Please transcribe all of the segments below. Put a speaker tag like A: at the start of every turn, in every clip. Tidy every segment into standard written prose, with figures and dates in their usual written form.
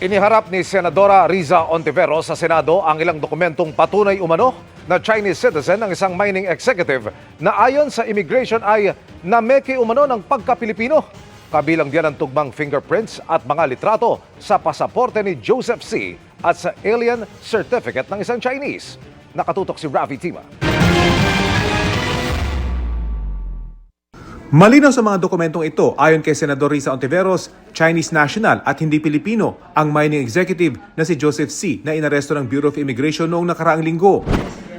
A: Iniharap ni Senadora Riza Ontiveros sa Senado ang ilang dokumentong patunay umano na Chinese citizen ng isang mining executive na ayon sa immigration ay nameke umano ng pagka-Pilipino. Kabilang diyan ang tugmang fingerprints at mga litrato sa pasaporte ni Joseph C. at sa alien certificate ng isang Chinese. Nakatutok si Rafi Tima.
B: Malinaw sa mga dokumentong ito, ayon kay Senador Riza Ontiveros, Chinese national at hindi Pilipino ang mining executive na si Joseph C. na inaresto ng Bureau of Immigration noong nakaraang linggo.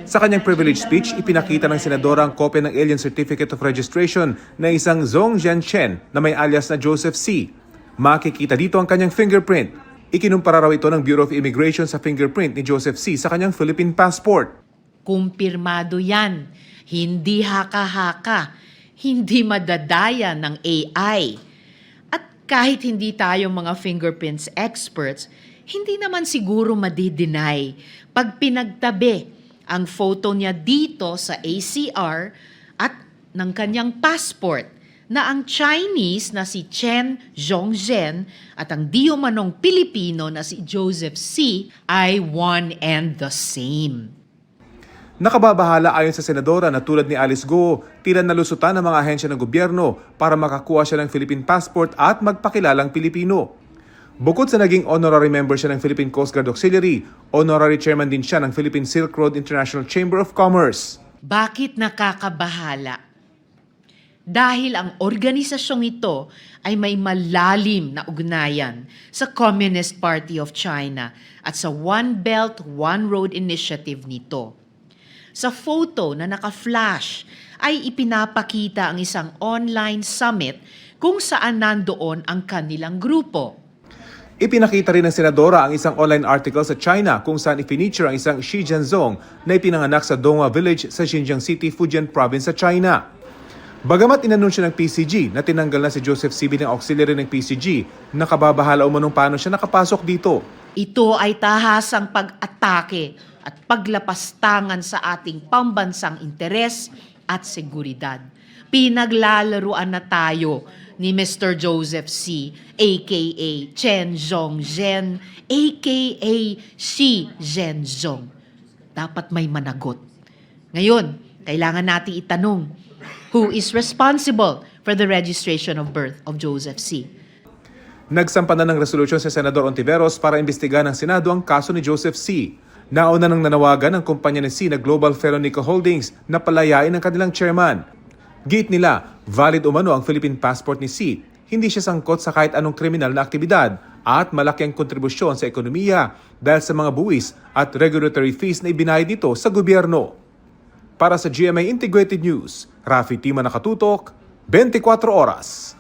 B: Sa kanyang privilege speech, ipinakita ng senadora ang kopya ng Alien Certificate of Registration na isang Zhong Zhenchen na may alias na Joseph C. Makikita dito ang kanyang fingerprint. Ikinumpara raw ito ng Bureau of Immigration sa fingerprint ni Joseph C. sa kanyang Philippine passport.
C: Kumpirmado yan. Hindi haka-haka. Hindi madadaya ng AI. At kahit hindi tayo mga fingerprints experts, hindi naman siguro madi-deny pag pinagtabi ang photo niya dito sa ACR at ng kanyang passport na ang Chinese na si Chen Zhongzhen at ang di umanong Pilipino na si Joseph C. ay one and the same.
B: Nakababahala ayon sa senadora na tulad ni Alice Go, tila nalusutan ng mga ahensya ng gobyerno para makakuha siya ng Philippine passport at magpakilalang Pilipino. Bukod sa naging honorary member siya ng Philippine Coast Guard Auxiliary, honorary chairman din siya ng Philippine Silk Road International Chamber of Commerce.
C: Bakit nakakabahala? Dahil ang organisasyong ito ay may malalim na ugnayan sa Communist Party of China at sa One Belt, One Road initiative nito. Sa photo na naka-flash ay ipinapakita ang isang online summit kung saan nandoon ang kanilang grupo.
B: Ipinakita rin ng senadora ang isang online article sa China kung saan ifiniture ang isang Xi Jianzhong na ipinanganak sa Donghua Village sa Xinjiang City, Fujian Province sa China. Bagamat inanunsyo ng PCG na tinanggal na si Joseph C. bilang auxiliary ng PCG, nakababahala umanong paano siya nakapasok dito.
C: Ito ay tahasang pag-atake at paglapastangan sa ating pambansang interes at seguridad. Pinaglalaruan na tayo ni Mr. Joseph C., a.k.a. Chen Zhongzhen, a.k.a. Xi Zhenzhong. Dapat may managot. Ngayon, kailangan nating itanong, who is responsible for the registration of birth of Joseph C.?
B: Nagsampa na ng resolusyon sa Senador Ontiveros para imbestigahan ng Senado ang kaso ni Joseph C. Nauna nang nanawagan ng kumpanya ni C na Global Ferronickel Holdings na palayain ang kanilang chairman. Gate nila, valid umano ang Philippine passport ni C. Hindi siya sangkot sa kahit anong kriminal na aktibidad at malaki ang kontribusyon sa ekonomiya dahil sa mga buwis at regulatory fees na ibinayad dito sa gobyerno. Para sa GMA Integrated News, Rafi Tima nakatutok, 24 oras.